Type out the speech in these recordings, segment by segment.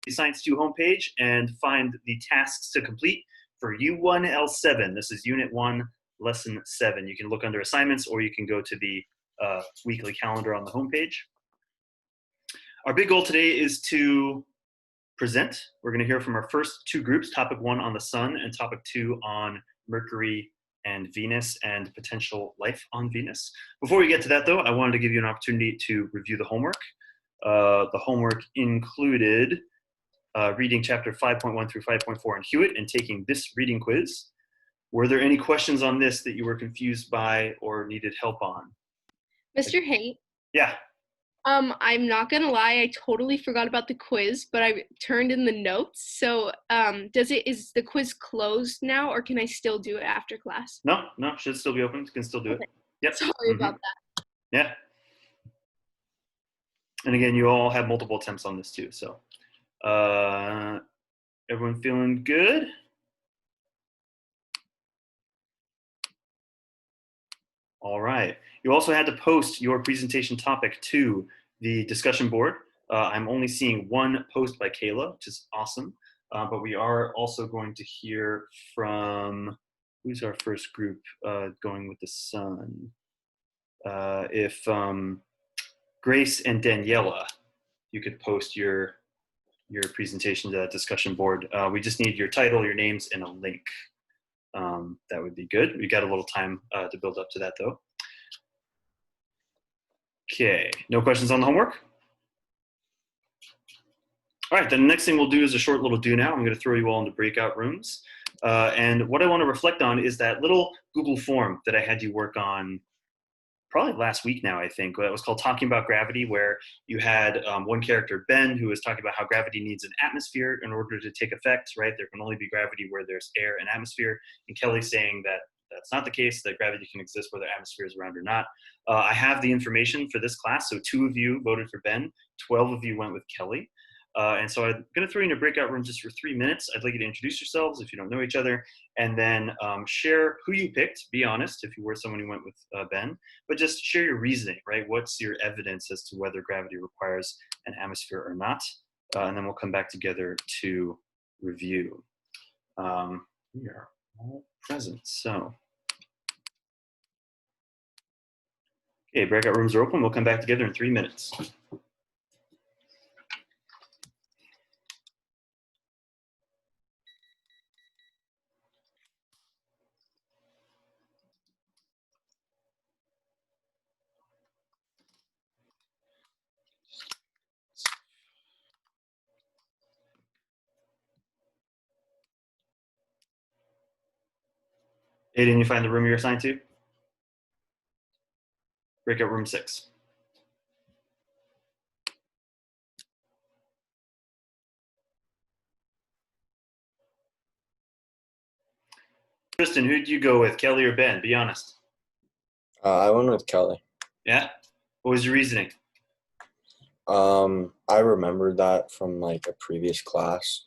the Science2 homepage and find the tasks to complete for U1L7. This is Unit 1, Lesson 7. You can look under assignments or you can go to the weekly calendar on the homepage. Our big goal today is to present. We're going to hear from our first two groups, topic 1 on the sun and topic 2 on Mercury and Venus and potential life on Venus. Before we get to that though, I wanted to give you an opportunity to review the homework. The homework included reading chapter 5.1 through 5.4 in Hewitt and taking this reading quiz. Were there any questions on this that you were confused by or needed help on? Mr. Haight? Yeah. I'm not gonna lie, I totally forgot about the quiz, but I turned in the notes. So is the quiz closed now or can I still do it after class? No, should still be open. You can still do it. Yep. Sorry about that. Yeah. And again, you all have multiple attempts on this too. So everyone feeling good? All right. You also had to post your presentation topic to the discussion board. I'm only seeing one post by Kayla, which is awesome. But we are also going to hear from, who's our first group going with the sun? If Grace and Daniela, you could post your presentation to that discussion board. We just need your title, your names, and a link. That would be good. We got a little time to build up to that though. Okay, no questions on the homework? All right, the next thing we'll do is a short little do now. I'm gonna throw you all into breakout rooms. And what I wanna reflect on is that little Google form that I had you work on probably last week now, I think. It was called Talking About Gravity, where you had one character, Ben, who was talking about how gravity needs an atmosphere in order to take effect, right? There can only be gravity where there's air and atmosphere. And Kelly saying that that's not the case, that gravity can exist whether atmosphere is around or not. I have the information for this class. So 2 of you voted for Ben, 12 of you went with Kelly. And so I'm going to throw you in a breakout room just for 3 minutes. I'd like you to introduce yourselves if you don't know each other, and then share who you picked. Be honest if you were someone who went with Ben, but just share your reasoning, right? What's your evidence as to whether gravity requires an atmosphere or not? And then we'll come back together to review. We are all present, so. Okay, breakout rooms are open. We'll come back together in 3 minutes. Aiden, you find the room you're assigned to? Breakout room 6. Tristan, who'd you go with, Kelly or Ben? Be honest. I went with Kelly. Yeah? What was your reasoning? I remembered that from like a previous class.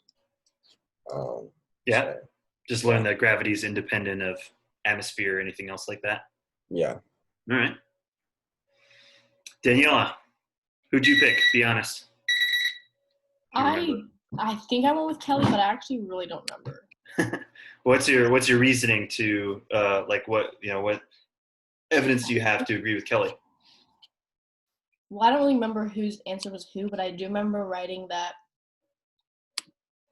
Yeah? So, just learn that gravity is independent of atmosphere or anything else like that? yeah. All right. Daniela, who'd you pick? Be honest. I think I went with Kelly, but I actually really don't remember. What's your reasoning to what evidence do you have to agree with Kelly? Well, I don't really remember whose answer was who, but I do remember writing that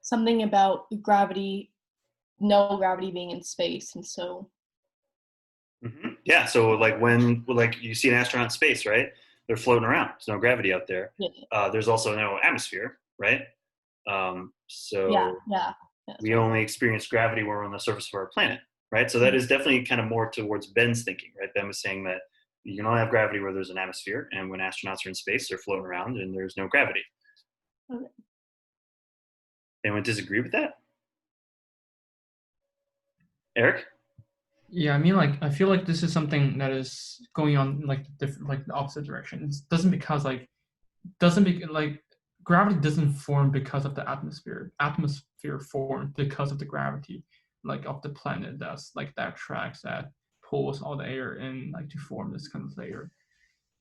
something about gravity, no gravity being in space, and so. Mm-hmm. Yeah. So when you see an astronaut in space, right? They're floating around. There's no gravity out there. Yeah. There's also no atmosphere, right? So yeah. We only experience gravity when we're on the surface of our planet, right? So that is definitely kind of more towards Ben's thinking, right? Ben was saying that you can only have gravity where there's an atmosphere, and when astronauts are in space, they're floating around and there's no gravity. Okay. Anyone disagree with that? Eric? Yeah, I mean, I feel like this is something that is going on the opposite direction. It gravity doesn't form because of the atmosphere. Atmosphere formed because of the gravity, of the planet that attracts, that pulls all the air in, to form this kind of layer.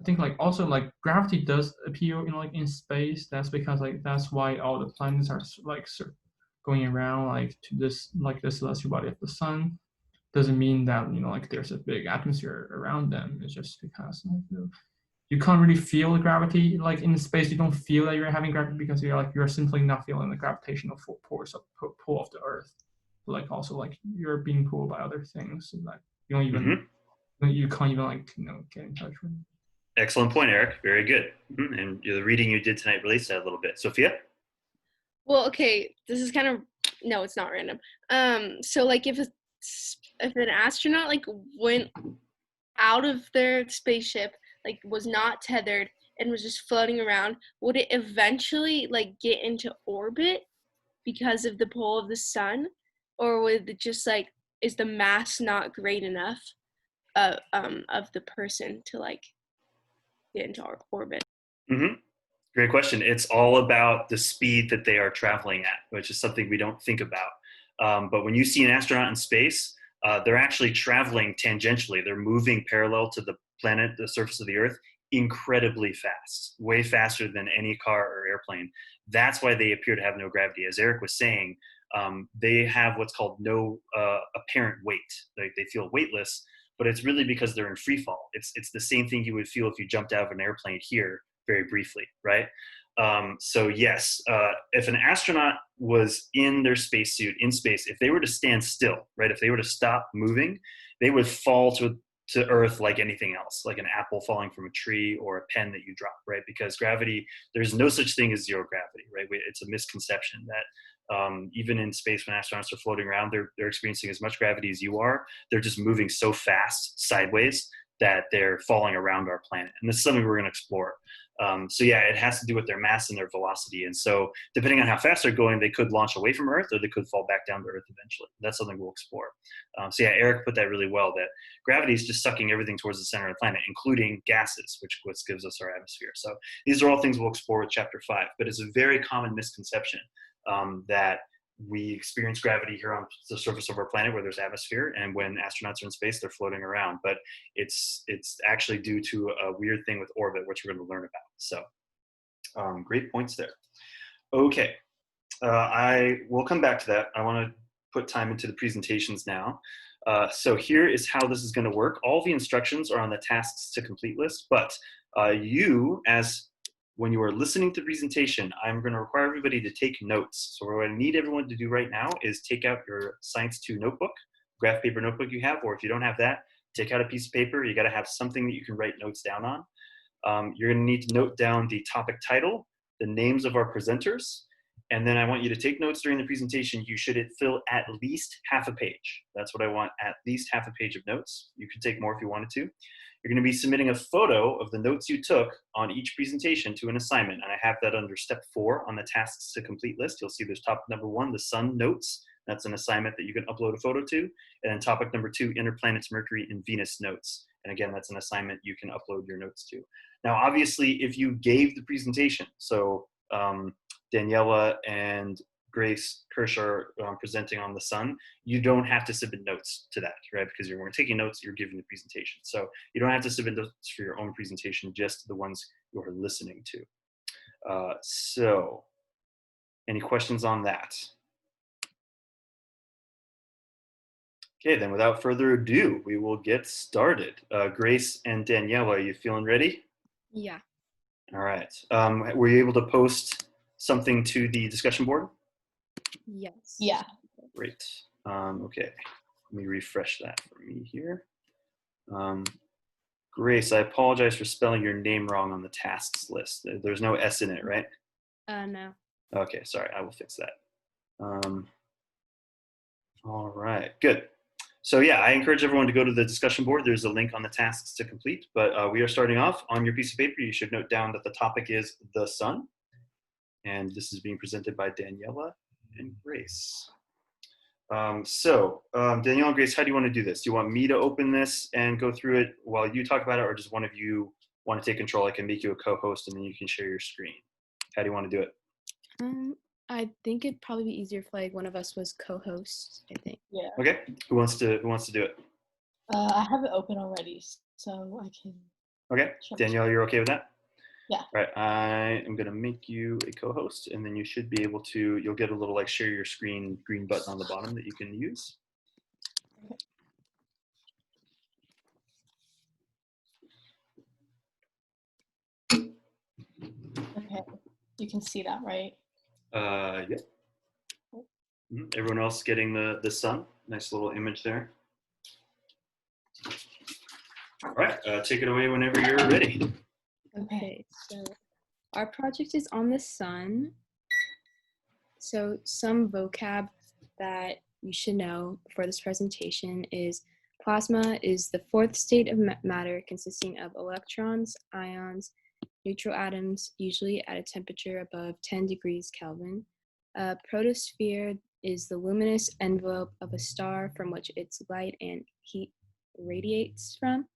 I think like also like gravity does appear like in space. That's because like that's why all the planets are like going around like to this like the celestial body of the sun. Doesn't mean that like there's a big atmosphere around them. It's just because you can't really feel the gravity like in space. You don't feel that you're having gravity because you're simply not feeling the gravitational force of pull of the Earth. Like also like you're being pulled by other things, and like you don't even you can't even like get in touch with. Excellent point, Eric. Very good. And the reading you did tonight relates to that a little bit. Sophia? Well, okay, this is kind of no, it's not random. So like if an astronaut like went out of their spaceship, like was not tethered and was just floating around, would it eventually like get into orbit because of the pull of the sun, or would it just like is the mass not great enough of the person to like get into orbit? Great question. It's all about the speed that they are traveling at, which is something we don't think about. But when you see an astronaut in space, they're actually traveling tangentially. They're moving parallel to the planet, the surface of the Earth, incredibly fast, way faster than any car or airplane. That's why they appear to have no gravity. As Eric was saying, they have what's called no apparent weight. Like they feel weightless, but it's really because they're in free fall. It's the same thing you would feel if you jumped out of an airplane here very briefly, right? So yes, if an astronaut was in their spacesuit in space, if they were to stand still, right, if they were to stop moving, they would fall to Earth like anything else, like an apple falling from a tree or a pen that you drop, right? Because gravity, there's no such thing as zero gravity, right? It's a misconception that even in space, when astronauts are floating around, they're experiencing as much gravity as you are. They're just moving so fast sideways that they're falling around our planet. And this is something we're going to explore. So yeah, it has to do with their mass and their velocity. And so depending on how fast they're going, they could launch away from Earth or they could fall back down to Earth eventually. That's something we'll explore. So yeah, Eric put that really well, that gravity is just sucking everything towards the center of the planet, including gases, which gives us our atmosphere. So these are all things we'll explore with chapter 5, but it's a very common misconception that we experience gravity here on the surface of our planet where there's atmosphere, and when astronauts are in space, they're floating around. But it's actually due to a weird thing with orbit, which we're going to learn about. So great points there. Okay, I will come back to that. I want to put time into the presentations now. So here is how this is going to work. All the instructions are on the tasks to complete list, but when you are listening to the presentation, I'm going to require everybody to take notes. So what I need everyone to do right now is take out your Science2 notebook, graph paper notebook you have, or if you don't have that, take out a piece of paper. You got to have something that you can write notes down on. You're going to need to note down the topic title, the names of our presenters, and then I want you to take notes during the presentation. You should fill at least half a page. That's what I want, at least half a page of notes. You could take more if you wanted to. You're going to be submitting a photo of the notes you took on each presentation to an assignment. And I have that under step 4 on the tasks to complete list. You'll see there's topic number 1, the sun notes. That's an assignment that you can upload a photo to. And then topic number 2, inner planets Mercury and Venus notes. And again, that's an assignment you can upload your notes to. Now, obviously, if you gave the presentation, so Daniela and Grace Kershaw presenting on the sun, you don't have to submit notes to that, right? Because you're taking notes, you're giving the presentation. So you don't have to submit notes for your own presentation, just the ones you're listening to. So any questions on that? Okay, then without further ado, we will get started. Grace and Daniela, are you feeling ready? Yeah. All right. Were you able to post something to the discussion board? Yes. Yeah. Great. Okay, let me refresh that for me here. Grace, I apologize for spelling your name wrong on the tasks list. There's no S in it, right? No. Okay, sorry, I will fix that. All right, good. So yeah, I encourage everyone to go to the discussion board. There's a link on the tasks to complete, but we are starting off. On your piece of paper, you should note down that the topic is the sun. And this is being presented by Daniela and Grace. Danielle and Grace, how do you want to do this? Do you want me to open this and go through it while you talk about it, or does one of you want to take control? I can make you a co-host and then you can share your screen. How do you want to do it? I think it'd probably be easier if like one of us was co-host, I think. Yeah. Okay, who wants to do it? I have it open already, so I can. Okay, Sure. Danielle, you're okay with that? Yeah. All right, I am gonna make you a co-host, and then you should be able to. You'll get a little like share your screen green button on the bottom that you can use. Okay. You can see that, right? Yeah. Everyone else getting the sun. Nice little image there. All right, take it away whenever you're ready. Okay, so our project is on the sun. So some vocab that you should know for this presentation is plasma is the fourth state of matter consisting of electrons, ions, neutral atoms, usually at a temperature above 10 degrees Kelvin. Protosphere is the luminous envelope of a star from which its light and heat radiates from.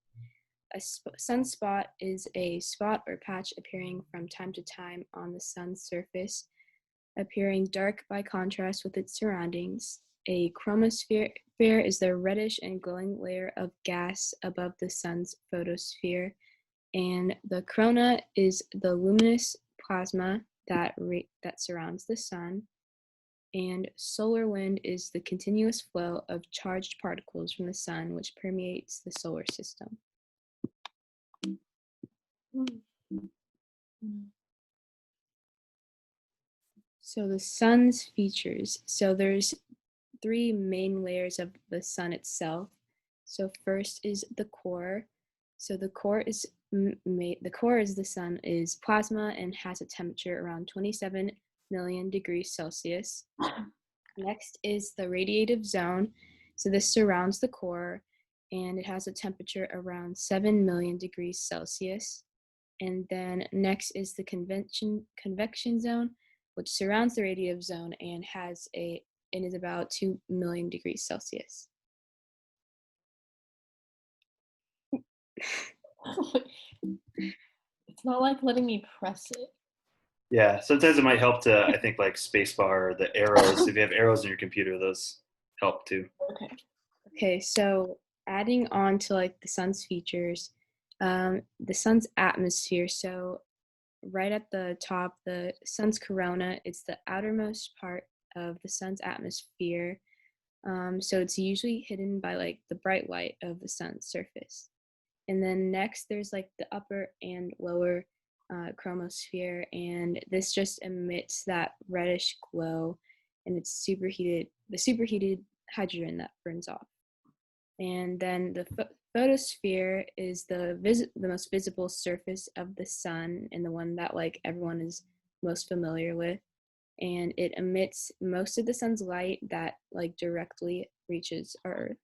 A sunspot is a spot or patch appearing from time to time on the sun's surface, appearing dark by contrast with its surroundings. A chromosphere is the reddish and glowing layer of gas above the sun's photosphere. And the corona is the luminous plasma that surrounds the sun. And solar wind is the continuous flow of charged particles from the sun which permeates the solar system. So the sun's features. So there's three main layers of the sun itself. So first is the core. So the core is the sun is plasma and has a temperature around 27 million degrees Celsius. Next is the radiative zone. So this surrounds the core and it has a temperature around 7 million degrees Celsius. And then next is the convection zone, which surrounds the radiative zone and is about 2 million degrees Celsius. It's not like letting me press it. Yeah, sometimes it might help to, I think, like spacebar or the arrows. If you have arrows in your computer, those help too. Okay. Okay, so adding on to like the sun's features, the sun's atmosphere. So right at the top, the sun's corona, it's the outermost part of the sun's atmosphere. So it's usually hidden by like the bright light of the sun's surface. And then next, there's like the upper and lower chromosphere, and this just emits that reddish glow, and it's the superheated hydrogen that burns off. And then the photosphere is the most visible surface of the sun, and the one that like everyone is most familiar with. And it emits most of the sun's light that like directly reaches our Earth.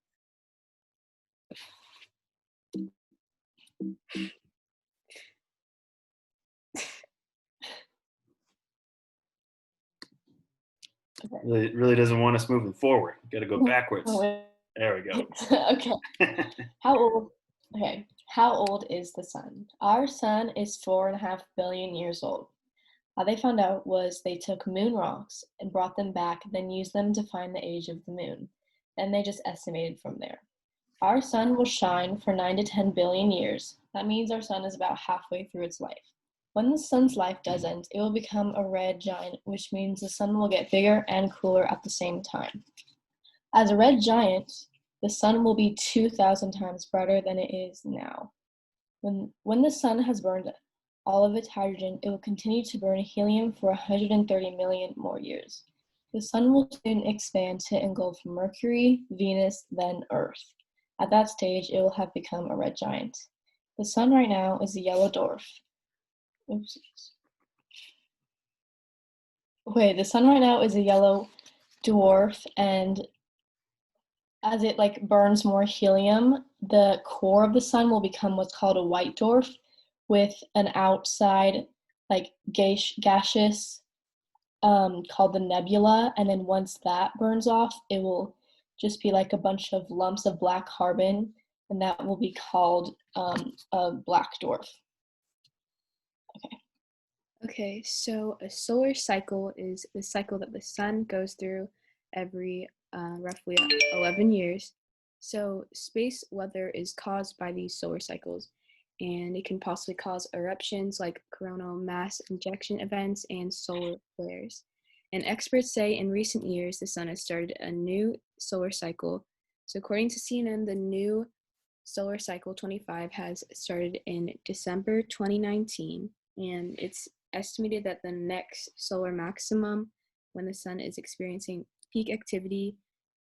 Really doesn't want us moving forward. Got to go backwards. There we go. Okay. How old is the sun? Our sun is 4.5 billion years old. How they found out was they took moon rocks and brought them back, then used them to find the age of the moon. Then they just estimated from there. Our sun will shine for 9 to 10 billion years. That means our sun is about halfway through its life. When the sun's life does end, it will become a red giant, which means the sun will get bigger and cooler at the same time. As a red giant, the sun will be 2,000 times brighter than it is now. When the sun has burned all of its hydrogen, it will continue to burn helium for 130 million more years. The sun will soon expand to engulf Mercury, Venus, then Earth. At that stage, it will have become a red giant. The sun right now is a yellow dwarf. Oops. Okay, the sun right now is a yellow dwarf, and as it like burns more helium, the core of the sun will become what's called a white dwarf with an outside like gaseous called the nebula, and then once that burns off, it will just be like a bunch of lumps of black carbon, and that will be called a black dwarf. Okay, so a solar cycle is the cycle that the sun goes through every roughly 11 years. So space weather is caused by these solar cycles, and it can possibly cause eruptions like coronal mass ejection events and solar flares. And experts say in recent years, the sun has started a new solar cycle. So according to CNN, the new solar cycle 25 has started in December 2019, and it's estimated that the next solar maximum, when the sun is experiencing peak activity,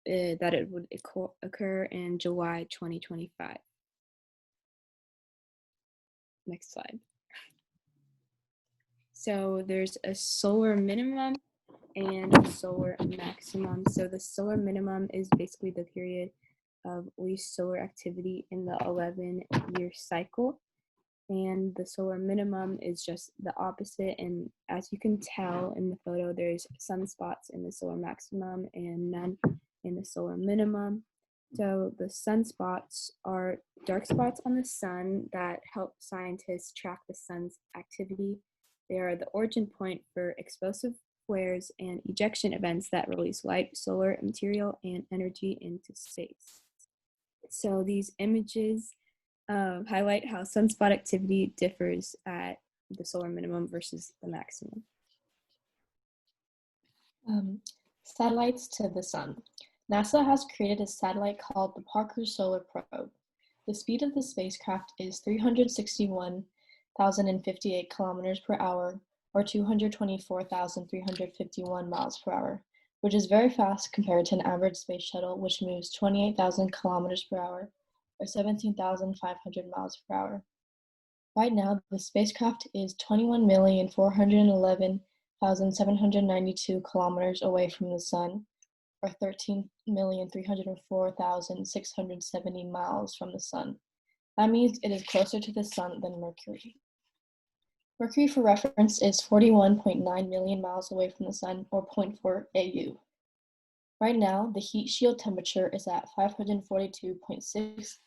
that it would occur in July 2025. Next slide. So there's a solar minimum and a solar maximum. So the solar minimum is basically the period of least solar activity in the 11-year cycle. And the solar minimum is just the opposite. And as you can tell in the photo, there's sunspots in the solar maximum and none in the solar minimum. So the sunspots are dark spots on the sun that help scientists track the sun's activity. They are the origin point for explosive flares and ejection events that release light, solar material, and energy into space. So these images highlight how sunspot activity differs at the solar minimum versus the maximum. Satellites to the sun. NASA has created a satellite called the Parker Solar Probe. The speed of the spacecraft is 361,058 kilometers per hour, or 224,351 miles per hour, which is very fast compared to an average space shuttle, which moves 28,000 kilometers per hour, or 17,500 miles per hour. Right now, the spacecraft is 21,411,792 kilometers away from the sun, or 13,304,670 miles from the sun. That means it is closer to the sun than Mercury. Mercury, for reference, is 41.9 million miles away from the sun, or 0.4 AU. Right now, the heat shield temperature is at 542.6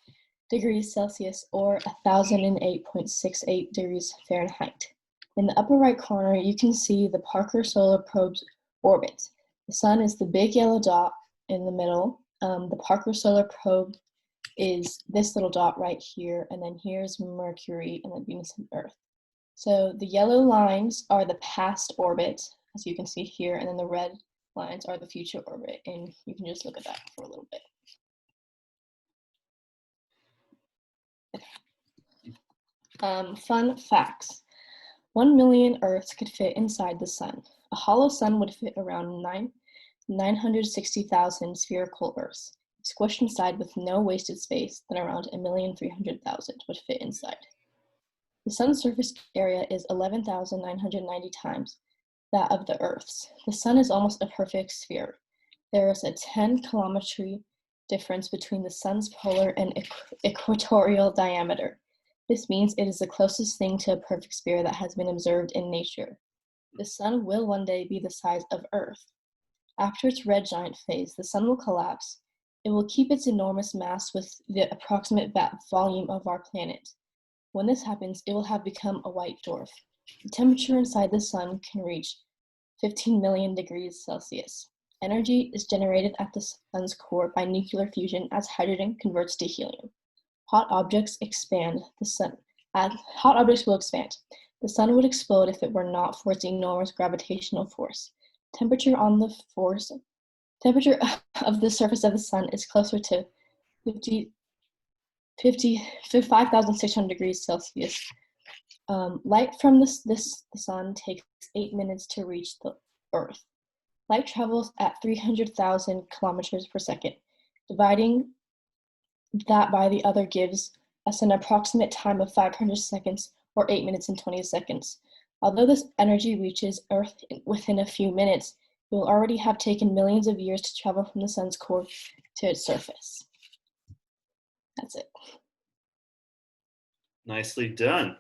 degrees Celsius, or 1,008.68 degrees Fahrenheit. In the upper right corner, you can see the Parker Solar Probe's orbit. The sun is the big yellow dot in the middle. The Parker Solar Probe is this little dot right here, and then here's Mercury, and then Venus and Earth. So the yellow lines are the past orbit, as you can see here, and then the red lines are the future orbit, and you can just look at that for a little bit. Fun facts. 1 million Earths could fit inside the sun. A hollow sun would fit around 960,000 spherical Earths. Squished inside with no wasted space, then around 1,300,000 would fit inside. The sun's surface area is 11,990 times that of the Earth's. The sun is almost a perfect sphere. There is a 10-kilometry difference between the sun's polar and equatorial diameter. This means it is the closest thing to a perfect sphere that has been observed in nature. The sun will one day be the size of Earth. After its red giant phase, the sun will collapse. It will keep its enormous mass with the approximate volume of our planet. When this happens, it will have become a white dwarf. The temperature inside the sun can reach 15 million degrees Celsius. Energy is generated at the sun's core by nuclear fusion as hydrogen converts to helium. Hot objects expand. Hot objects will expand. The sun would explode if it were not for its enormous gravitational force. Temperature of the surface of the sun is closer to 5,600 degrees Celsius. Light from the sun takes 8 minutes to reach the Earth. Light travels at 300,000 kilometers per second. Dividing that by the other gives us an approximate time of 500 seconds, or 8 minutes and 20 seconds. Although this energy reaches Earth within a few minutes, it will already have taken millions of years to travel from the sun's core to its surface. That's it. Nicely done.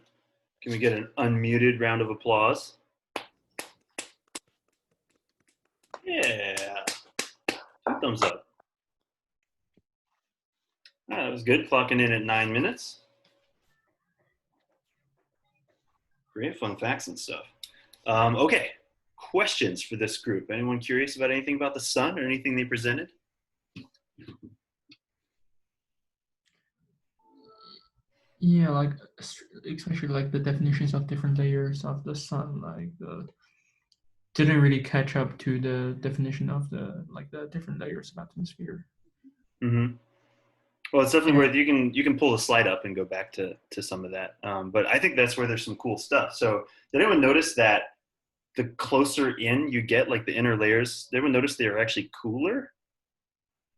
Can we get an unmuted round of applause? Yeah. 2 thumbs up. That was good. Clocking in at 9 minutes. Great fun facts and stuff. Okay, questions for this group. Anyone curious about anything about the sun or anything they presented? Yeah, like especially like the definitions of different layers of the sun, like didn't really catch up to the definition of the different layers of atmosphere. Mm-hmm. Well, it's definitely And worth you can pull the slide up and go back to some of that. But I think that's where there's some cool stuff. So did anyone notice that the closer in you get, like the inner layers, did anyone notice they are actually cooler?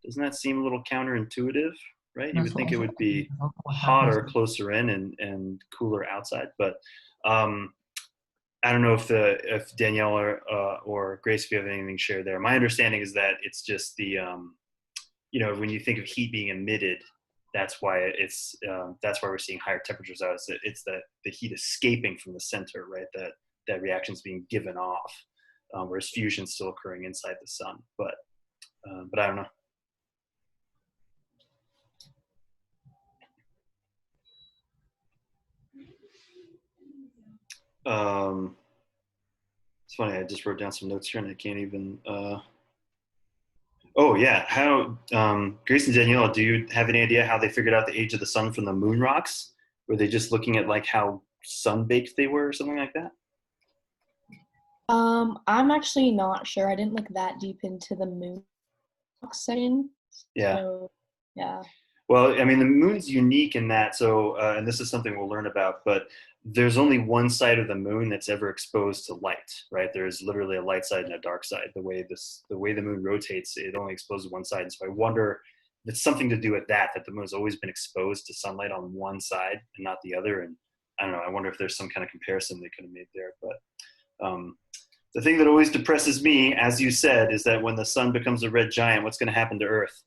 Doesn't that seem a little counterintuitive, right? You that's would what think it also would be what happens. hotter closer in and cooler outside. But I don't know if Danielle or Grace, if you have anything to share there. My understanding is that it's just the when you think of heat being emitted, that's why we're seeing higher temperatures out. It's the heat escaping from the center, right? That reaction is being given off, whereas fusion's still occurring inside the sun. But I don't know. It's funny. I just wrote down some notes here, and I can't even. Oh yeah, how Grace and Daniela, do you have any idea how they figured out the age of the sun from the moon rocks? Were they just looking at like how sun baked they were, or something like that? I'm actually not sure. I didn't look that deep into the moon section. Yeah. So, yeah. Well, I mean, the moon's unique in that. So, and this is something we'll learn about, but there's only one side of the moon that's ever exposed to light, right? There's literally a light side and a dark side. The way the moon rotates, it only exposes one side. And so I wonder if it's something to do with that the moon has always been exposed to sunlight on one side and not the other. And I don't know. I wonder if there's some kind of comparison they could have made there. But the thing that always depresses me, as you said, is that when the sun becomes a red giant, what's going to happen to Earth?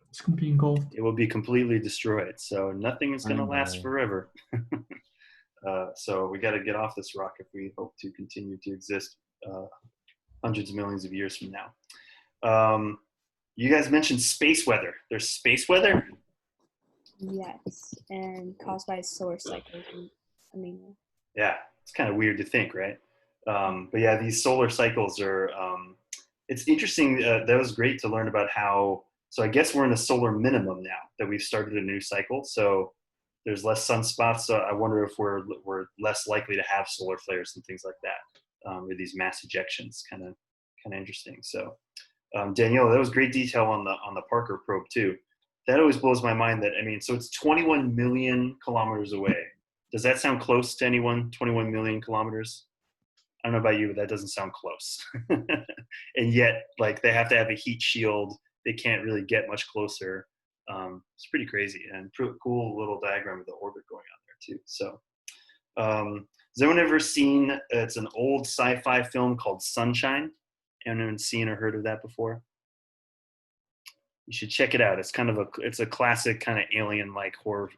It's going to be engulfed. It will be completely destroyed. So nothing is going to last forever. So we got to get off this rock if we hope to continue to exist hundreds of millions of years from now. You guys mentioned space weather. There's space weather? Yes, and caused by solar cycles. I mean, Yeah, it's kind of weird to think, right? But yeah, these solar cycles are, it's interesting. That was great to learn about how, so I guess we're in a solar minimum now that we've started a new cycle. So there's less sunspots. So I wonder if we're less likely to have solar flares and things like that, or these mass ejections. Kind of interesting. So Danielle, that was great detail on the Parker probe too. That always blows my mind. That, I mean, so it's 21 million kilometers away. Does that sound close to anyone? 21 million kilometers? I don't know about you, but that doesn't sound close. And yet, like, they have to have a heat shield. They can't really get much closer. It's pretty crazy, and cool little diagram of the orbit going on there too. So has anyone ever seen, it's an old sci-fi film called Sunshine? Anyone seen or heard of that before? You should check it out. It's it's a classic kind of alien-like horror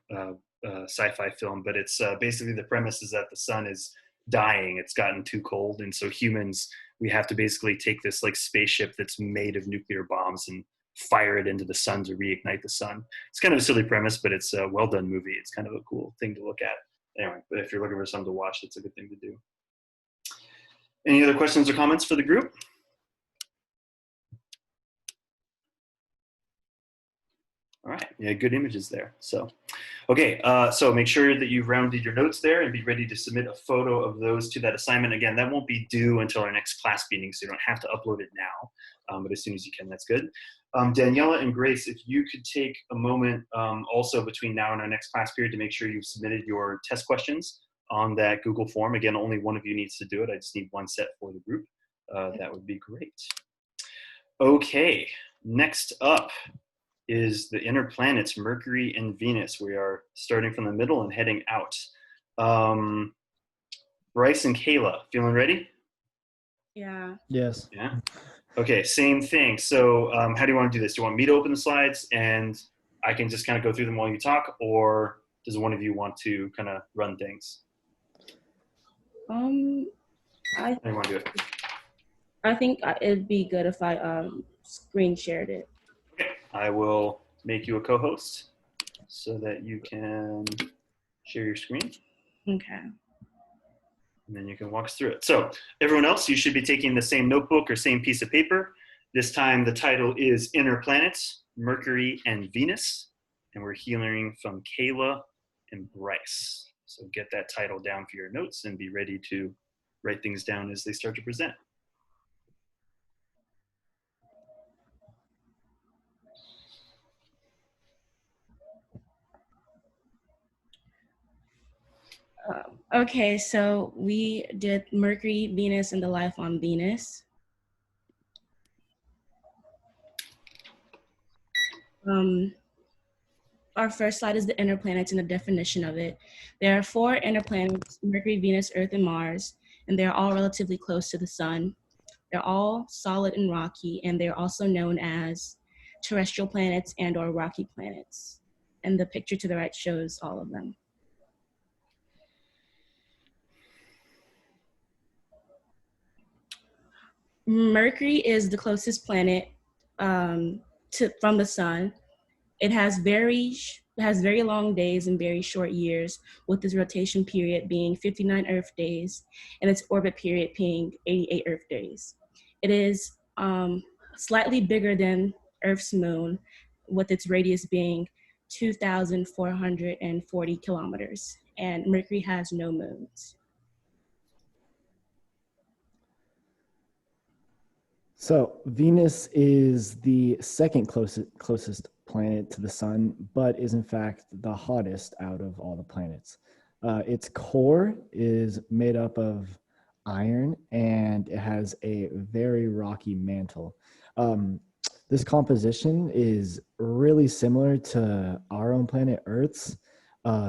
sci-fi film, but it's basically the premise is that the sun is dying. It's gotten too cold, and so humans, we have to basically take this like spaceship that's made of nuclear bombs and fire it into the sun to reignite the sun. It's kind of a silly premise, but it's a well done movie. It's kind of a cool thing to look at. Anyway, but if you're looking for something to watch, it's a good thing to do. Any other questions or comments for the group? All right, yeah, good images there. So, okay, so make sure that you've rounded your notes there and be ready to submit a photo of those to that assignment. Again, that won't be due until our next class meeting, so you don't have to upload it now, but as soon as you can, that's good. Daniela and Grace, if you could take a moment also between now and our next class period to make sure you've submitted your test questions on that Google form. Again, only one of you needs to do it. I just need one set for the group. That would be great. Okay, next up is the inner planets, Mercury and Venus. We are starting from the middle and heading out. Bryce and Kayla, feeling ready? Yeah. Yes. Yeah. Okay, same thing. So how do you want to do this? Do you want me to open the slides and I can just kind of go through them while you talk, or does one of you want to kind of run things? I How do you want to do it? I think it'd be good if I screen shared it. Okay, I will make you a co-host so that you can share your screen. Okay. And then you can walk us through it. So everyone else, you should be taking the same notebook or same piece of paper. This time the title is Inner Planets, Mercury and Venus. and we're hearing from Kayla and Bryce. So get that title down for your notes and be ready to write things down as they start to present. Okay, so we did Mercury, Venus, and the life on Venus. Our first slide is the inner planets and the definition of it. There are 4 inner planets: Mercury, Venus, Earth, and Mars, and they're all relatively close to the sun. They're all solid and rocky, and they're also known as terrestrial planets and or rocky planets. And the picture to the right shows all of them. Mercury is the closest planet from the sun. It has very long days and very short years, with its rotation period being 59 Earth days and its orbit period being 88 Earth days. It is slightly bigger than Earth's moon, with its radius being 2,440 kilometers, and Mercury has no moons. So Venus is the second closest planet to the sun, but is in fact the hottest out of all the planets. Its core is made up of iron, and it has a very rocky mantle. This composition is really similar to our own planet Earth's,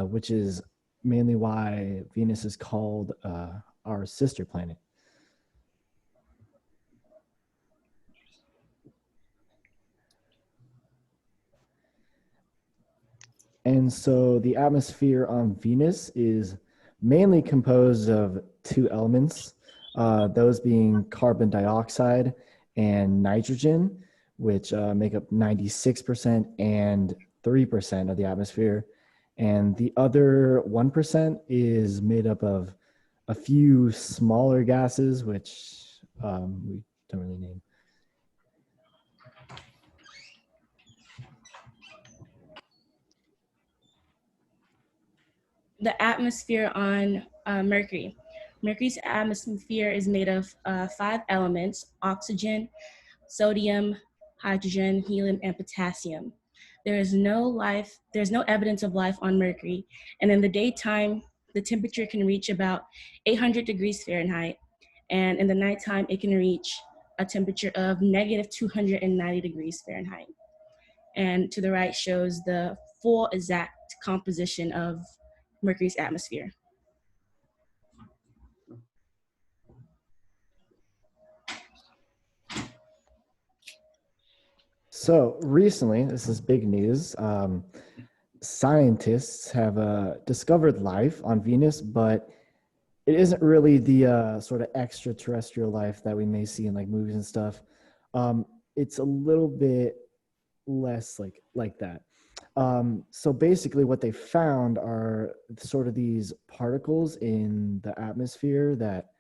which is mainly why Venus is called our sister planet. And so the atmosphere on Venus is mainly composed of 2 elements, those being carbon dioxide and nitrogen, which make up 96% and 3% of the atmosphere. And the other 1% is made up of a few smaller gases, which we don't really name. The atmosphere on Mercury. Mercury's atmosphere is made of 5 elements: oxygen, sodium, hydrogen, helium, and potassium. There's no evidence of life on Mercury, and in the daytime, the temperature can reach about 800 degrees Fahrenheit, and in the nighttime, it can reach a temperature of negative 290 degrees Fahrenheit. And to the right shows the full exact composition of Mercury's atmosphere. So recently, this is big news. Scientists have discovered life on Venus, but it isn't really the sort of extraterrestrial life that we may see in like movies and stuff. It's a little bit less like that. So basically what they found are sort of these particles in the atmosphere that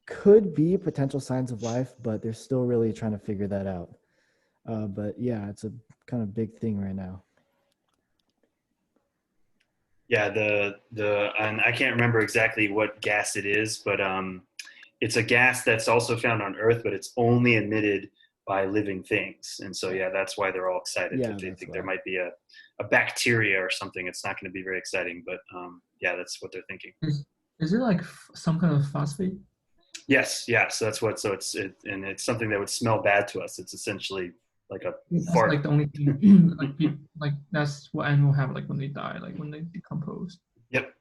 could be potential signs of life, but they're still really trying to figure that out. But yeah, it's a kind of big thing right now. Yeah, and I can't remember exactly what gas it is, but it's a gas that's also found on Earth, but it's only emitted by living things. And so, yeah, that's why they're all excited. Yeah, They that's think why. there might be a bacteria or something. It's not going to be very exciting, but yeah, that's what they're thinking. Is it like some kind of phosphate? Yes, yeah. So that's what. So and it's something that would smell bad to us. It's essentially like a That's fart. like the only thing like that's what animals have like when they die, like when they decompose. Yep.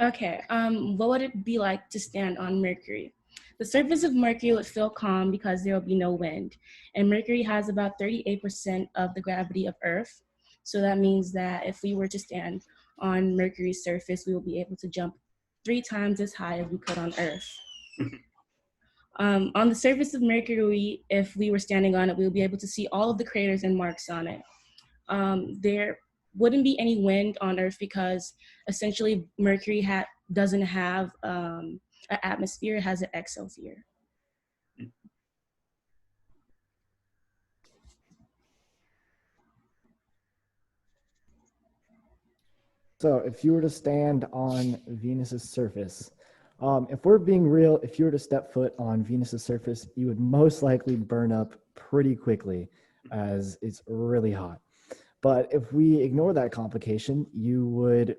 Okay, what would it be like to stand on Mercury? The surface of Mercury would feel calm because there will be no wind. And Mercury has about 38% of the gravity of Earth. So that means that if we were to stand on Mercury's surface, we will be able to jump 3 times as high as we could on Earth. On the surface of Mercury, if we were standing on it, we would be able to see all of the craters and marks on it. There wouldn't be any wind on Earth because essentially Mercury doesn't have an atmosphere, it has an exosphere. So if you were to stand on Venus's surface, if we're being real, if you were to step foot on Venus's surface, you would most likely burn up pretty quickly as it's really hot. But if we ignore that complication, you would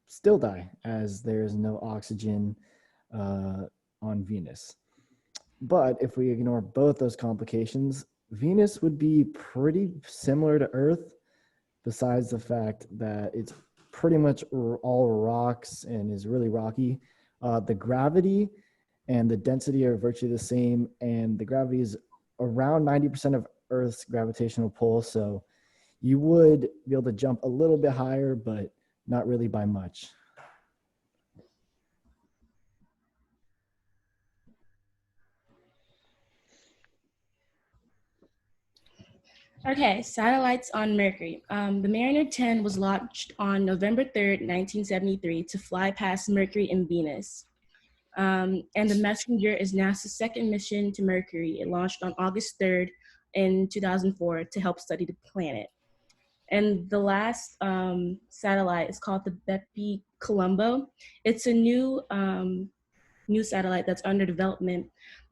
still die as there's no oxygen on Venus. But if we ignore both those complications, Venus would be pretty similar to Earth, besides the fact that it's pretty much all rocks and is really rocky. The gravity and the density are virtually the same, and the gravity is around 90% of Earth's gravitational pull. So you would be able to jump a little bit higher, but not really by much. Okay, satellites on Mercury. The Mariner 10 was launched on November 3rd, 1973 to fly past Mercury and Venus. And the Messenger is NASA's second mission to Mercury. It launched on August 3rd in 2004 to help study the planet. And the last satellite is called the Bepi Colombo. It's a new satellite that's under development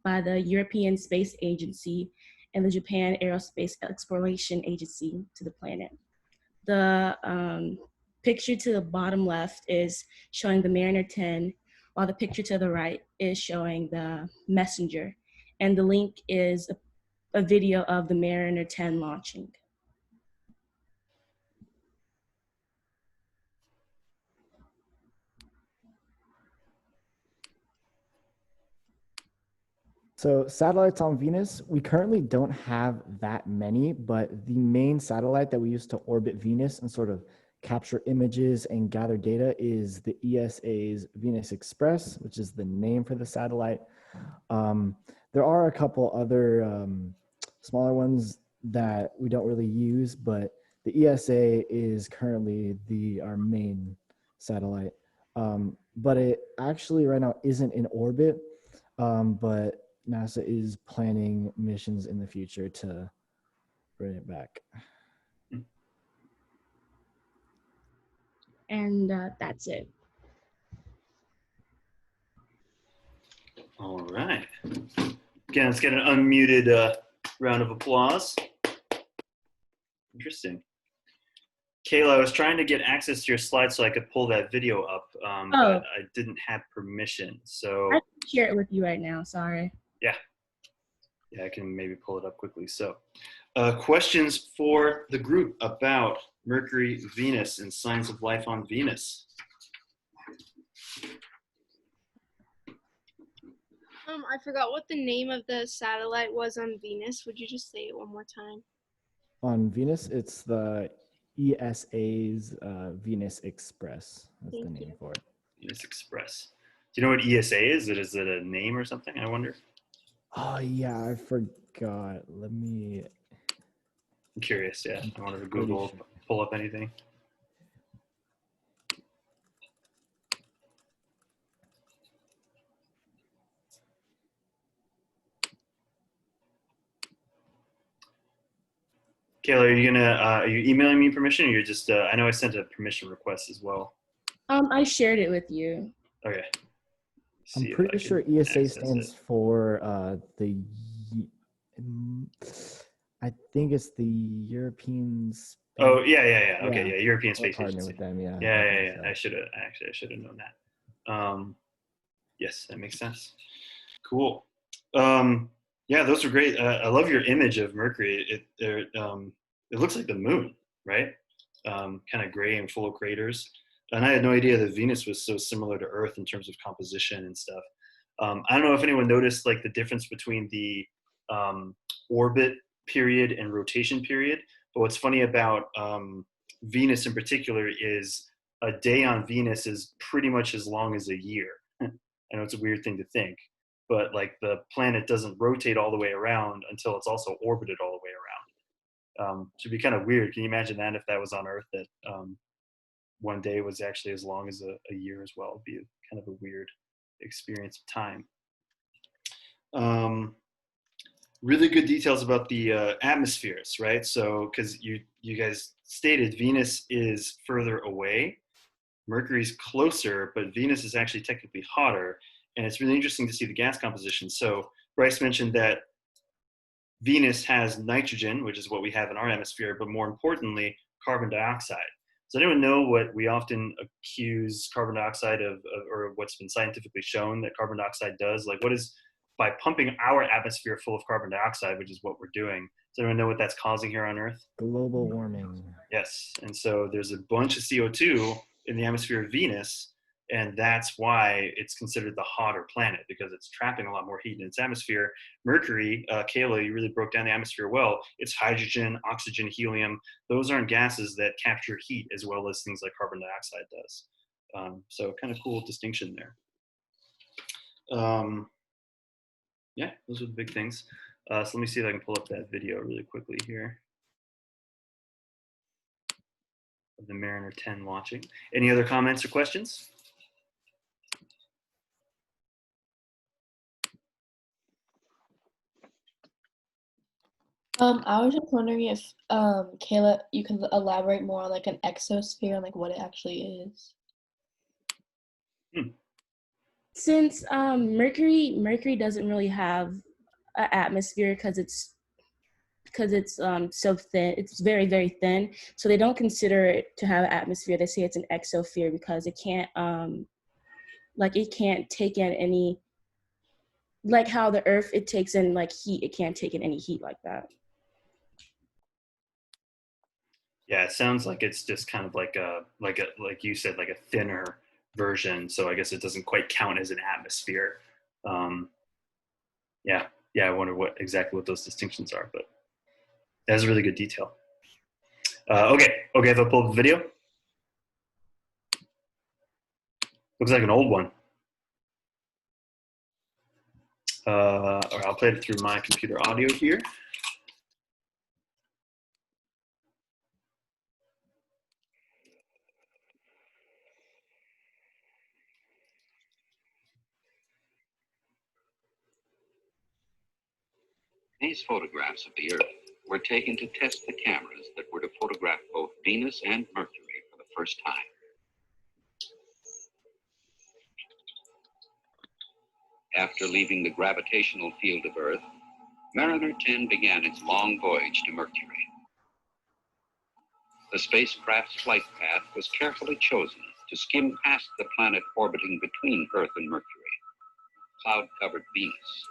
by the European Space Agency and the Japan Aerospace Exploration Agency to the planet. The picture to the bottom left is showing the Mariner 10, while the picture to the right is showing the Messenger. And the link is a video of the Mariner 10 launching. So satellites on Venus, we currently don't have that many, but the main satellite that we use to orbit Venus and sort of capture images and gather data is the ESA's Venus Express, which is the name for the satellite. There are a couple other smaller ones that we don't really use, but the ESA is currently our main satellite. But it actually right now isn't in orbit, but NASA is planning missions in the future to bring it back. And that's it. All right. Again, let's get an unmuted round of applause. Interesting. Kayla, I was trying to get access to your slides so I could pull that video up, but I didn't have permission. So I can share it with you right now. Sorry. Yeah, I can maybe pull it up quickly. So questions for the group about Mercury, Venus, and signs of life on Venus? I forgot what the name of the satellite was on Venus. Would you just say it one more time? On Venus, it's the ESA's Venus Express. That's the name for it. Venus Express. Do you know what ESA is? Is it a name or something, I wonder? Oh, yeah, I forgot. I'm curious, yeah. I wanted to Google, pull up anything. Kayla, are you emailing me permission, or you're just? I know I sent a permission request as well. I shared it with you. Okay. I'm pretty sure ESA stands for I think it's the European Space. Oh yeah. Okay, yeah, European Space Agency. With them, yeah. Yeah. I should have known that. Yes, that makes sense. Cool. Yeah, those are great. I love your image of Mercury. It looks like the moon, right? Kind of gray and full of craters. And I had no idea that Venus was so similar to Earth in terms of composition and stuff. I don't know if anyone noticed like the difference between the orbit period and rotation period. But what's funny about Venus in particular is a day on Venus is pretty much as long as a year. I know it's a weird thing to think, but like the planet doesn't rotate all the way around until it's also orbited all the way around. Should be kind of weird. Can you imagine that if that was on Earth, that one day was actually as long as a year as well? It'd be kind of a weird experience of time. Really good details about the atmospheres, right? So, because you guys stated Venus is further away, Mercury's closer, but Venus is actually technically hotter. And it's really interesting to see the gas composition. So Bryce mentioned that Venus has nitrogen, which is what we have in our atmosphere, but more importantly, carbon dioxide. Does anyone know what we often accuse carbon dioxide of, or what's been scientifically shown that carbon dioxide does? Like, what is, by pumping our atmosphere full of carbon dioxide, which is what we're doing, does anyone know what that's causing here on Earth? Global warming. Yes. And so there's a bunch of CO2 in the atmosphere of Venus, and that's why it's considered the hotter planet, because it's trapping a lot more heat in its atmosphere. Mercury, Kayla, you really broke down the atmosphere well. It's hydrogen, oxygen, helium. Those aren't gases that capture heat as well as things like carbon dioxide does. So kind of cool distinction there. Yeah, those are the big things. So let me see if I can pull up that video really quickly here of the Mariner 10 launching. Any other comments or questions? I was just wondering if, Kayla, you can elaborate more on like an exosphere and like what it actually is. Since Mercury doesn't really have an atmosphere because it's so thin, it's very, very thin. So they don't consider it to have an atmosphere. They say it's an exosphere because it can't it can't take in any, like how the Earth, it takes in like heat, it can't take in any heat like that. Yeah, it sounds like it's just kind of like you said, like a thinner version. So I guess it doesn't quite count as an atmosphere. Yeah, I wonder exactly what those distinctions are, but that's a really good detail. Okay, if I pull up the video. Looks like an old one. Or I'll play it through my computer audio here. These photographs of the Earth were taken to test the cameras that were to photograph both Venus and Mercury for the first time. After leaving the gravitational field of Earth, Mariner 10 began its long voyage to Mercury. The spacecraft's flight path was carefully chosen to skim past the planet orbiting between Earth and Mercury, cloud-covered Venus.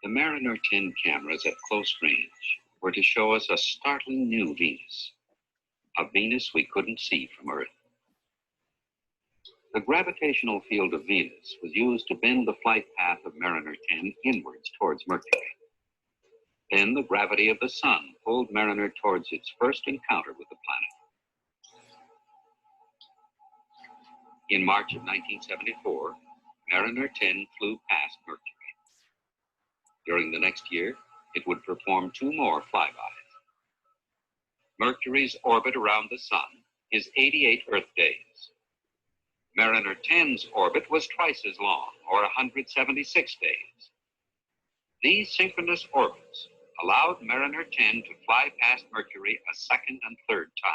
The Mariner 10 cameras at close range were to show us a startling new Venus, a Venus we couldn't see from Earth. The gravitational field of Venus was used to bend the flight path of Mariner 10 inwards towards Mercury. Then the gravity of the Sun pulled Mariner towards its first encounter with the planet. In March of 1974, Mariner 10 flew past Mercury. During the next year, it would perform 2 more flybys. Mercury's orbit around the Sun is 88 Earth days. Mariner 10's orbit was twice as long, or 176 days. These synchronous orbits allowed Mariner 10 to fly past Mercury a second and third time.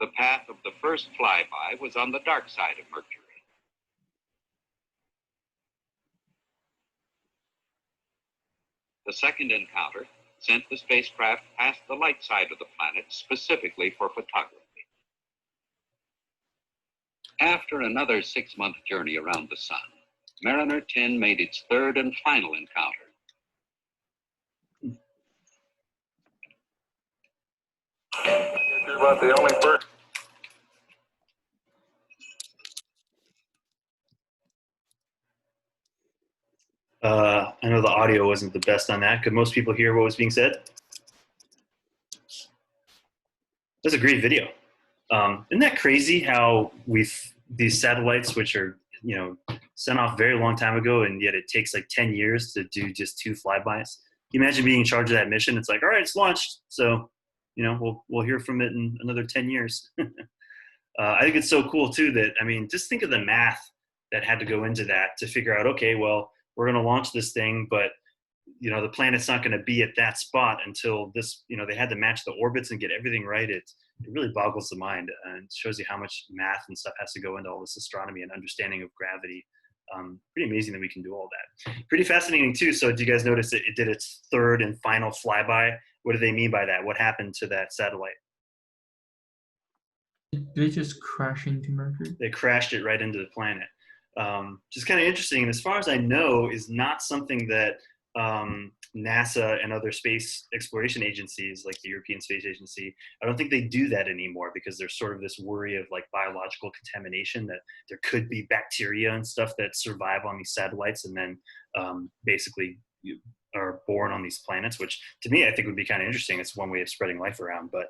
The path of the first flyby was on the dark side of Mercury. The second encounter sent the spacecraft past the light side of the planet specifically for photography. After another 6-month journey around the Sun, Mariner 10 made its third and final encounter. You're about the only person. I know the audio wasn't the best on that. Could most people hear what was being said? That's a great video. Isn't that crazy how these satellites, which are, sent off very long time ago, and yet it takes like 10 years to do just 2 flybys. Can you imagine being in charge of that mission? It's like, all right, it's launched. So, we'll hear from it in another 10 years. I think it's so cool too that, just think of the math that had to go into that to figure out, okay, well, we're going to launch this thing, but you know, the planet's not going to be at that spot until this, you know, they had to match the orbits and get everything right. It really boggles the mind and shows you how much math and stuff has to go into all this astronomy and understanding of gravity. Pretty amazing that we can do all that. Pretty fascinating too. So do you guys notice that it did its third and final flyby? What do they mean by that? What happened to that satellite? Did they just crash into Mercury? They crashed it right into the planet. Just kind of interesting. And as far as I know, is not something that NASA and other space exploration agencies like the European Space Agency, I don't think they do that anymore because there's sort of this worry of like biological contamination, that there could be bacteria and stuff that survive on these satellites and then basically are born on these planets, which to me I think would be kind of interesting. It's one way of spreading life around, but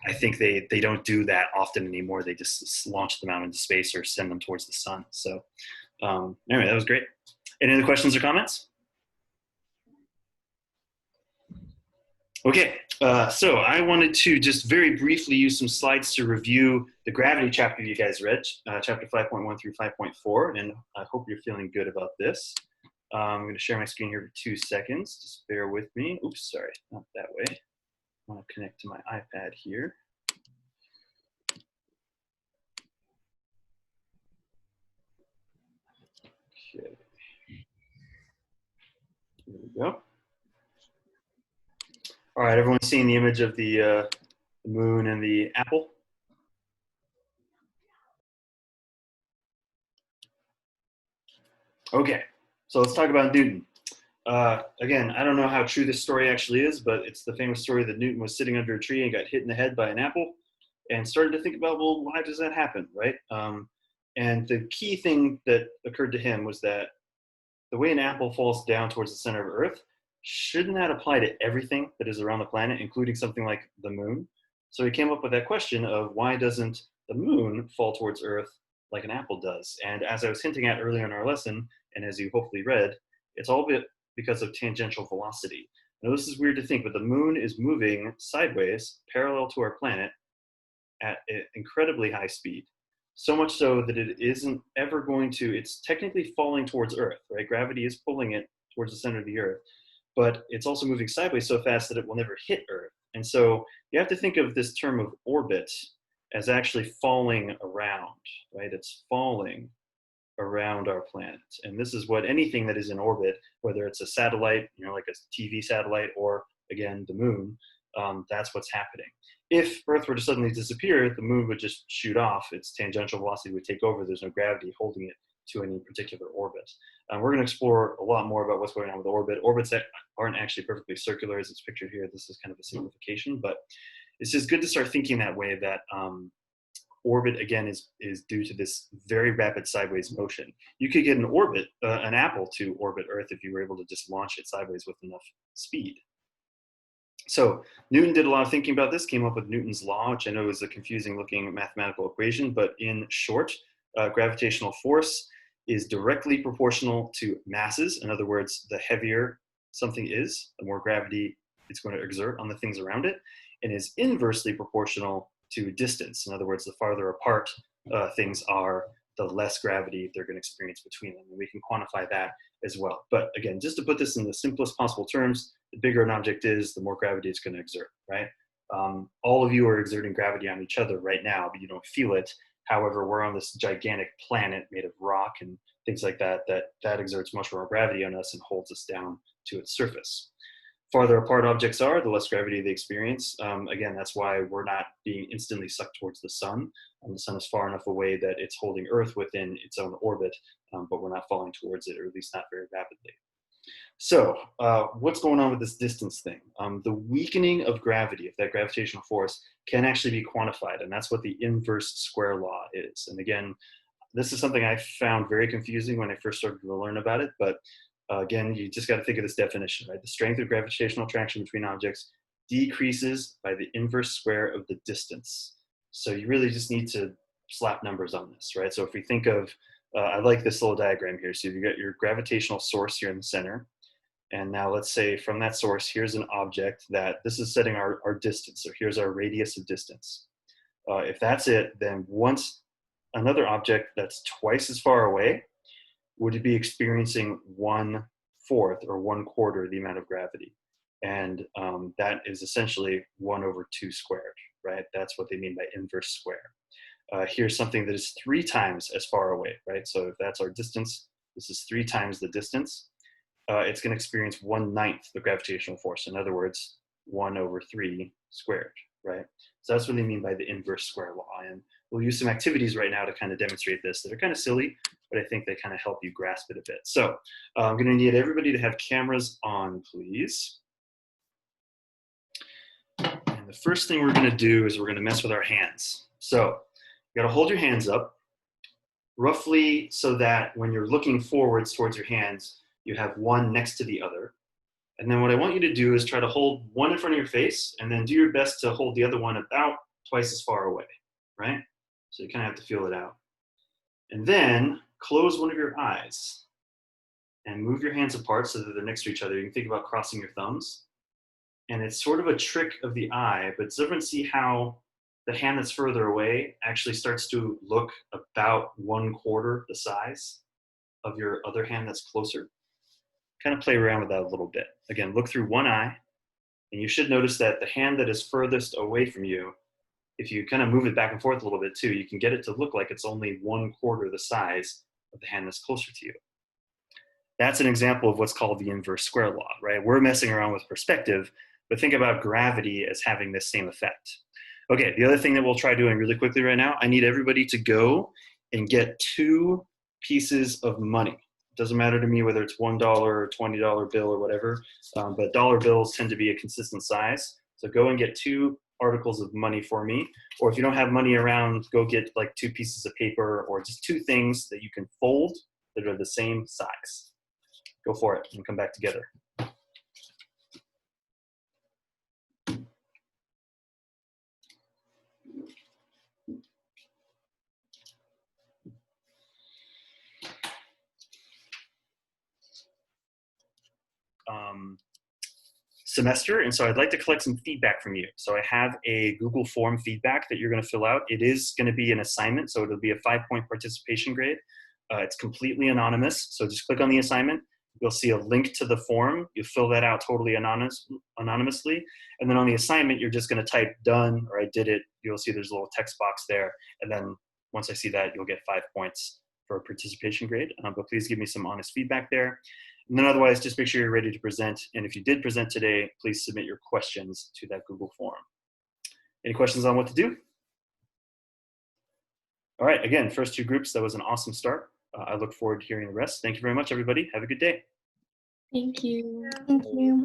I think they don't do that often anymore. They just launch them out into space or send them towards the sun. So anyway, that was great. Any other questions or comments? Okay, so I wanted to just very briefly use some slides to review the gravity chapter you guys read, chapter 5.1 through 5.4, and I hope you're feeling good about this. I'm going to share my screen here for 2 seconds. Just bear with me. Oops, sorry, not that way. I want to connect to my iPad here. Okay. Here we go. All right, everyone's seeing the image of the moon and the apple? Okay, so let's talk about Newton. Again, I don't know how true this story actually is, but it's the famous story that Newton was sitting under a tree and got hit in the head by an apple and started to think about, well, why does that happen, right? And the key thing that occurred to him was that the way an apple falls down towards the center of Earth, shouldn't that apply to everything that is around the planet, including something like the moon? So he came up with that question of why doesn't the moon fall towards Earth like an apple does? And as I was hinting at earlier in our lesson, and as you hopefully read, it's all because of tangential velocity. Now this is weird to think, but the moon is moving sideways parallel to our planet at an incredibly high speed. So much so that it isn't ever going to, it's technically falling towards Earth, right? Gravity is pulling it towards the center of the Earth, but it's also moving sideways so fast that it will never hit Earth. And so you have to think of this term of orbit as actually falling around, right? It's falling around our planet. And this is what anything that is in orbit, whether it's a satellite, you know, like a TV satellite, or again, the moon, that's what's happening. If Earth were to suddenly disappear, the moon would just shoot off. Its tangential velocity would take over. There's no gravity holding it to any particular orbit. We're going to explore a lot more about what's going on with orbit. Orbits that aren't actually perfectly circular as it's pictured here. This is kind of a simplification, but it's just good to start thinking that way, that orbit, again, is due to this very rapid sideways motion. You could get an apple to orbit Earth if you were able to just launch it sideways with enough speed. So Newton did a lot of thinking about this, came up with Newton's law, which I know is a confusing looking mathematical equation, but in short, gravitational force is directly proportional to masses. In other words, the heavier something is, the more gravity it's going to exert on the things around it, and is inversely proportional to distance. In other words, the farther apart things are, the less gravity they're going to experience between them. And we can quantify that as well. But again, just to put this in the simplest possible terms, the bigger an object is, the more gravity it's going to exert, right? All of you are exerting gravity on each other right now, but you don't feel it. However, we're on this gigantic planet made of rock and things like that, that exerts much more gravity on us and holds us down to its surface. Farther apart objects are, the less gravity they experience. Again, that's why we're not being instantly sucked towards the sun. The sun is far enough away that it's holding Earth within its own orbit, but we're not falling towards it, or at least not very rapidly. So what's going on with this distance thing? The weakening of gravity, of that gravitational force, can actually be quantified, and that's what the inverse square law is. And again, this is something I found very confusing when I first started to learn about it, but again, you just got to think of this definition, right? The strength of gravitational attraction between objects decreases by the inverse square of the distance. So you really just need to slap numbers on this, right? So if we think of, I like this little diagram here. So you got your gravitational source here in the center. And now let's say from that source, here's an object that, this is setting our distance. So here's our radius of distance. If that's it, then once another object that's twice as far away would be experiencing 1/4 1/4 or 1/4 the amount of gravity. And that is essentially 1/2 squared, right? That's what they mean by inverse square. Here's something that is 3 times as far away, right? So if that's our distance, this is 3 times the distance. It's going to experience 1/9 the gravitational force. In other words, 1/3 squared, right? So that's what they mean by the inverse square law. And we'll use some activities right now to kind of demonstrate this that are kind of silly, but I think they kind of help you grasp it a bit. So I'm going to need everybody to have cameras on, please. And the first thing we're going to do is we're going to mess with our hands. So you got to hold your hands up roughly so that when you're looking forwards towards your hands, you have one next to the other. And then what I want you to do is try to hold one in front of your face and then do your best to hold the other one about twice as far away, right? So you kind of have to feel it out. And then close one of your eyes and move your hands apart so that they're next to each other. You can think about crossing your thumbs. And it's sort of a trick of the eye, but does everyone see how the hand that's further away actually starts to look about 1/4 the size of your other hand that's closer? Kind of play around with that a little bit. Again, look through one eye, and you should notice that the hand that is furthest away from you, if you kind of move it back and forth a little bit too, you can get it to look like it's only 1/4 the size of the hand that's closer to you. That's an example of what's called the inverse square law, right? We're messing around with perspective, but think about gravity as having this same effect. Okay, the other thing that we'll try doing really quickly right now, I need everybody to go and get 2 pieces of money. It doesn't matter to me whether it's $1 or $20 bill or whatever, but dollar bills tend to be a consistent size. So go and get 2 articles of money for me. Or if you don't have money around, go get like 2 pieces of paper or just 2 things that you can fold that are the same size. Go for it and come back together. Semester, and so I'd like to collect some feedback from you. So I have a Google form feedback that you're going to fill out. It is going to be an assignment, so it'll be a 5-point participation grade. It's completely anonymous, so just click on the assignment. You'll see a link to the form. You fill that out totally anonymously, and then on the assignment, you're just going to type done or I did it. You'll see there's a little text box there, and then once I see that, you'll get 5 points for a participation grade. But please give me some honest feedback there. And then otherwise, just make sure you're ready to present. And if you did present today, please submit your questions to that Google form. Any questions on what to do? All right, again, first 2 groups, that was an awesome start. I look forward to hearing the rest. Thank you very much, everybody. Have a good day. Thank you. Thank you.